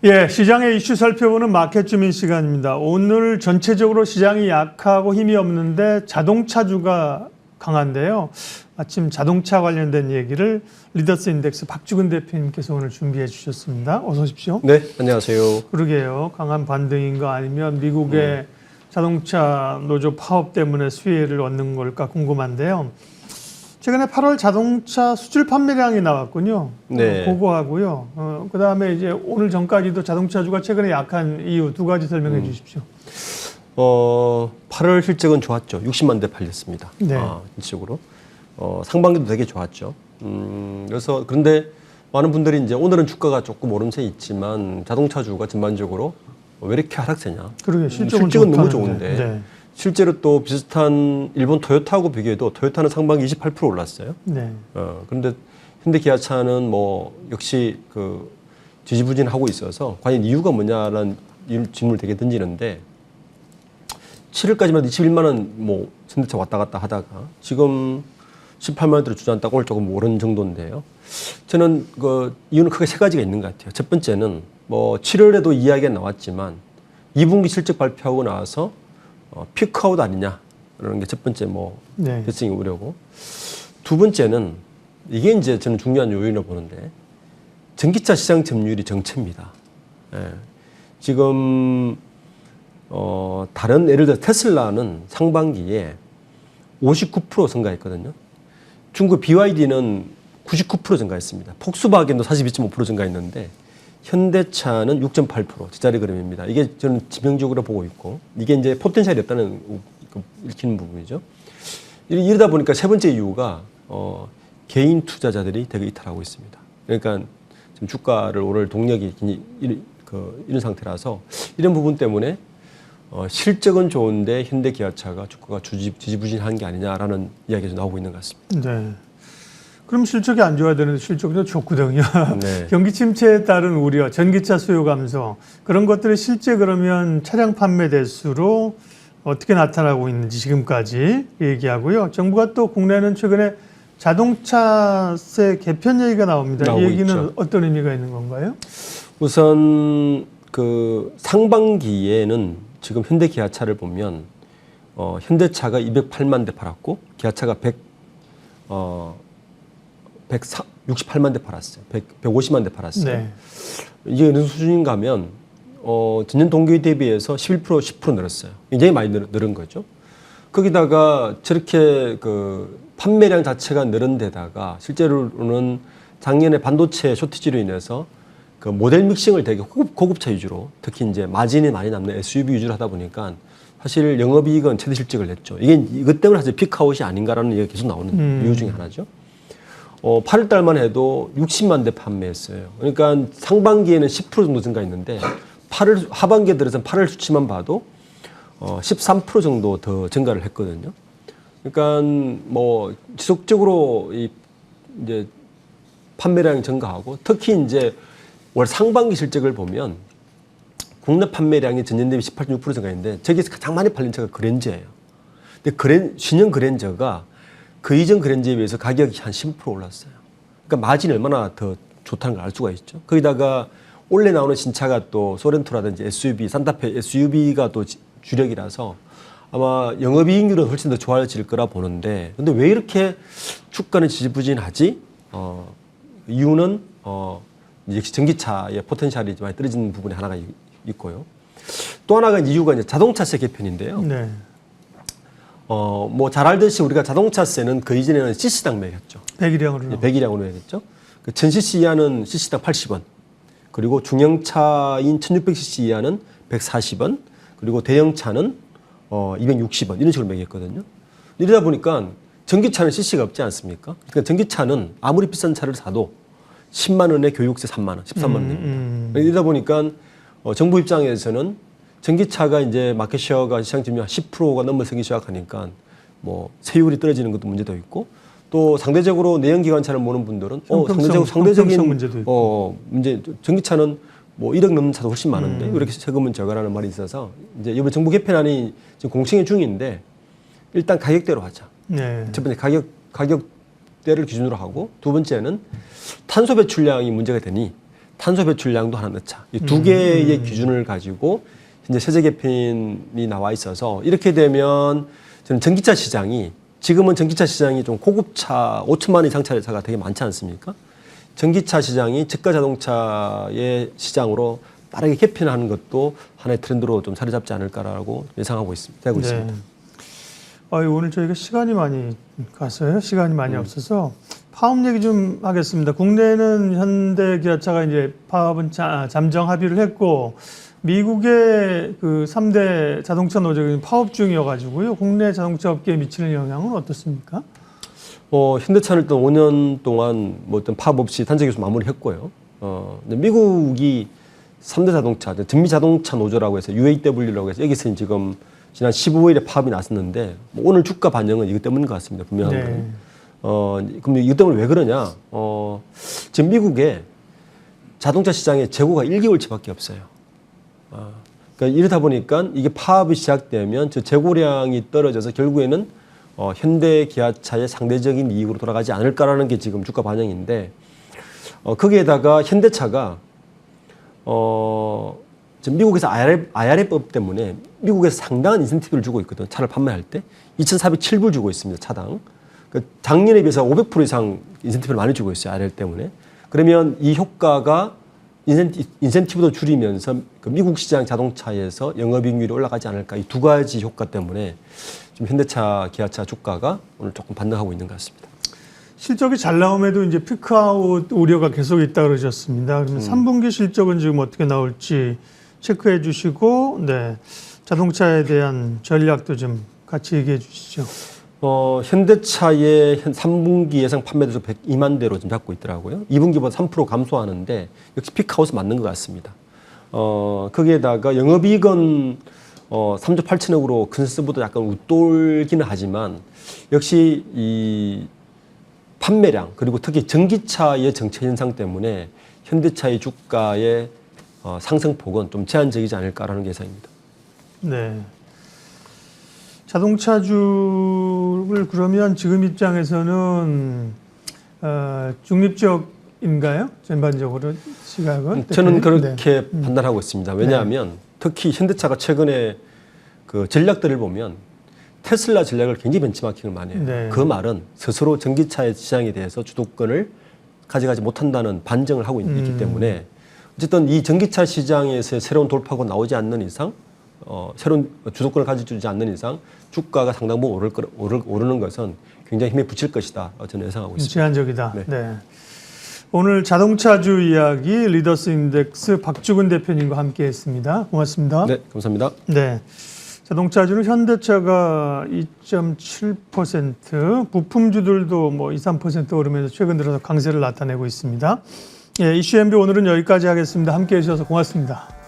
예, 시장의 이슈 살펴보는 마켓 주민 시간입니다. 오늘 전체적으로 시장이 약하고 힘이 없는데 자동차주가 강한데요. 마침 자동차 관련된 얘기를 리더스 인덱스 박주근 대표님께서 오늘 준비해 주셨습니다. 어서 오십시오. 네, 안녕하세요. 그러게요. 강한 반등인가 아니면 미국의 자동차 노조 파업 때문에 수혜를 얻는 걸까 궁금한데요. 최근에 8월 자동차 수출 판매량이 나왔군요. 네. 그거하고요. 그다음에 이제 오늘 전까지도 자동차주가 최근에 약한 이유 두 가지 설명해 주십시오. 8월 실적은 좋았죠. 60만 대 팔렸습니다. 네. 일시적으로. 상반기도 되게 좋았죠. 그래서 그런데 많은 분들이 이제 오늘은 주가가 조금 오름세 있지만 자동차주가 전반적으로 왜 이렇게 하락세냐. 그러게 실적은 너무 좋은데. 네. 실제로 또 비슷한 일본 토요타하고 비교해도 토요타는 상반기 28% 올랐어요. 네. 그런데 현대기아차는 뭐 역시 그 지지부진하고 있어서 과연 이유가 뭐냐라는 질문을 되게 던지는데 7일까지만 21만 원 뭐 현대차 왔다 갔다 하다가 지금 18만 원대로 주저앉다가 오늘 조금 오른 정도인데요. 저는 그 이유는 크게 세 가지가 있는 것 같아요. 첫 번째는 뭐 7월에도 이야기가 나왔지만 2분기 실적 발표하고 나와서 피크아웃 아니냐라는 게 첫 번째 뭐 대승이 우려고. 두 번째는 이게 이제 저는 중요한 요인으로 보는데 전기차 시장 점유율이 정체입니다. 예. 지금 다른 예를 들어 테슬라는 상반기에 59% 증가했거든요. 중국 BYD는 99% 증가했습니다. 폭스바겐도 42.5% 증가했는데 현대차는 6.8% 제자리 그림입니다. 이게 저는 지명적으로 보고 있고 이게 이제 포텐셜이 없다는 읽히는 부분이죠. 이러다 보니까 세 번째 이유가 개인 투자자들이 되게 이탈하고 있습니다. 그러니까 지금 주가를 오를 동력이 이런 상태라서 이런 부분 때문에 실적은 좋은데 현대기아차가 주가가 지지부진한 게 아니냐라는 이야기가 나오고 있는 것 같습니다. 네. 그럼 실적이 안 좋아야 되는데 실적도 좋거든요. 네. 경기 침체에 따른 우려, 전기차 수요 감소 그런 것들이 실제 그러면 차량 판매 대수로 어떻게 나타나고 있는지 지금까지 얘기하고요. 정부가 또 국내는 최근에 자동차세 개편 얘기가 나옵니다. 이 얘기는 있죠. 어떤 의미가 있는 건가요? 우선 그 상반기에는 지금 현대기아차를 보면 현대차가 208만 대 팔았고 기아차가 168만 대 팔았어요. 150만 대 팔았어요. 네. 이게 어느 수준인가 하면 전년 동기 대비해서 11% 10% 늘었어요. 굉장히 많이 늘은 거죠. 거기다가 저렇게 그 판매량 자체가 늘은 데다가 실제로는 작년에 반도체 쇼티지로 인해서 그 모델 믹싱을 되게 고급차 위주로 특히 이제 마진이 많이 남는 SUV 위주로 하다 보니까 사실 영업이익은 최대 실적을 냈죠. 이것 때문에 사실 피크아웃이 아닌가라는 얘기가 계속 나오는 이유 중에 하나죠. 8월 달만 해도 60만 대 판매했어요. 그러니까 상반기에는 10% 정도 증가했는데 하반기에 들어서 8월 수치만 봐도 13% 정도 더 증가를 했거든요. 그러니까 뭐 지속적으로 이제 판매량이 증가하고 특히 이제 올 상반기 실적을 보면 국내 판매량이 전년 대비 18.6% 증가했는데 저기서 가장 많이 팔린 차가 그랜저예요. 근데 신형 그랜저가 그 이전 그랜저에 비해서 가격이 한 10% 올랐어요. 그러니까 마진이 얼마나 더 좋다는 걸 알 수가 있죠. 거기다가 올해 나오는 신차가 또 소렌토라든지 SUV, 산타페 SUV가 또 주력이라서 아마 영업이익률은 훨씬 더 좋아질 거라 보는데 근데 왜 이렇게 주가는 지지부진하지? 이유는 역시 전기차의 포텐셜이 많이 떨어지는 부분이 하나가 있고요. 또 하나가 이유가 이제 자동차세 개편인데요. 네. 뭐 잘 알듯이 우리가 자동차세는 그 이전에는 CC당 매겼죠. 배기량으로. 100이량으로 매겼죠. 그 1000cc 이하는 CC당 80원. 그리고 중형차인 1600cc 이하는 140원. 그리고 대형차는 260원. 이런 식으로 매겼거든요. 이러다 보니까 전기차는 CC가 없지 않습니까? 그러니까 전기차는 아무리 비싼 차를 사도 10만 원에 교육세 3만 원, 13만 원입니다. 이러다 보니까 정부 입장에서는 전기차가 이제 마켓쉐어가 시장 점유율 10%가 넘어서기 시작하니까 뭐 세율이 떨어지는 것도 문제도 있고 또 상대적으로 내연기관차를 모는 분들은 상대적인 문제도 있고. 전기차는 뭐 1억 넘는 차도 훨씬 많은데 왜 이렇게 세금은 적어라는 말이 있어서 이제 이번 정부 개편안이 지금 공청회 중인데 일단 가격대로 하자. 네. 첫 번째 가격대를 기준으로 하고 두 번째는 탄소 배출량이 문제가 되니 탄소 배출량도 하나 넣자. 이 두 개의 기준을 가지고 현재 세제 개편이 나와 있어서 이렇게 되면 저는 전기차 시장이 지금은 전기차 시장이 좀 고급차 5천만 원 이상 차가 되게 많지 않습니까? 전기차 시장이 저가 자동차의 시장으로 빠르게 개편하는 것도 하나의 트렌드로 좀 자리 잡지 않을까라고 예상하고 있습니다. 되고 있습니다. 오늘 저희가 시간이 많이 갔어요. 시간이 많이 없어서 파업 얘기 좀 하겠습니다. 국내는 현대 기아차가 이제 파업은 잠정 합의를 했고 미국의 그 3대 자동차 노조가 파업 중이어가지고요. 국내 자동차 업계에 미치는 영향은 어떻습니까? 현대차는 일단 5년 동안 뭐 어떤 파업 없이 단체 교섭 마무리했고요. 근데 미국이 3대 자동차, 전미 자동차 노조라고 해서 UAW라고 해서 여기서 지금 지난 15일에 파업이 났었는데 뭐 오늘 주가 반영은 이것 때문인 것 같습니다. 분명한 건. 그럼 이것 때문에 왜 그러냐? 지금 미국에 자동차 시장의 재고가 1개월치밖에 없어요. 그러니까 이러다 보니까 이게 파업이 시작되면 저 재고량이 떨어져서 결국에는 현대 기아차의 상대적인 이익으로 돌아가지 않을까라는 게 지금 주가 반영인데 거기에다가 현대차가 지금 미국에서 IRA법 때문에 미국에서 상당한 인센티브를 주고 있거든. 차를 판매할 때 2,407불 주고 있습니다. 차당. 작년에 비해서 500% 이상 인센티브를 많이 주고 있어요. IRA 때문에. 그러면 이 효과가 인센티브도 줄이면서 그 미국 시장 자동차에서 영업이익률이 올라가지 않을까. 이 두 가지 효과 때문에 좀 현대차, 기아차 주가가 오늘 조금 반등하고 있는 것 같습니다. 실적이 잘 나옴에도 이제 피크아웃 우려가 계속 있다 그러셨습니다. 그러면 3분기 실적은 지금 어떻게 나올지 체크해 주시고, 네. 자동차에 대한 전략도 좀 같이 얘기해 주시죠. 현대차의 3분기 예상 판매대수 102만 대로 지금 잡고 있더라고요. 2분기보다 3% 감소하는데 역시 피크아웃은 맞는 것 같습니다. 거기에다가 영업이익은 3조 8천억으로 컨센서스보다 약간 웃돌기는 하지만 역시 이 판매량 그리고 특히 전기차의 정체 현상 때문에 현대차의 주가의 상승폭은 좀 제한적이지 않을까라는 예상입니다. 네. 자동차주를 그러면 지금 입장에서는 중립적인가요? 전반적으로 시각은? 저는 그렇게 판단하고 있습니다. 왜냐하면 특히 현대차가 최근에 그 전략들을 보면 테슬라 전략을 굉장히 벤치마킹을 많이 해요. 그 말은 스스로 전기차의 시장에 대해서 주도권을 가져가지 못한다는 반증을 하고 있기 때문에 어쨌든 이 전기차 시장에서 새로운 돌파구 나오지 않는 이상 새로운 주도권을 가져주지 않는 이상 주가가 상당 부분 오르는 것은 굉장히 힘에 붙일 것이다. 저는 예상하고 있습니다. 제한적이다. 네. 오늘 자동차주 이야기 리더스 인덱스 박주근 대표님과 함께했습니다. 고맙습니다. 네, 감사합니다. 네. 자동차주는 현대차가 2.7%, 부품주들도 뭐 2, 3% 오르면서 최근 들어서 강세를 나타내고 있습니다. 예, 이슈 MB 오늘은 여기까지 하겠습니다. 함께해 주셔서 고맙습니다.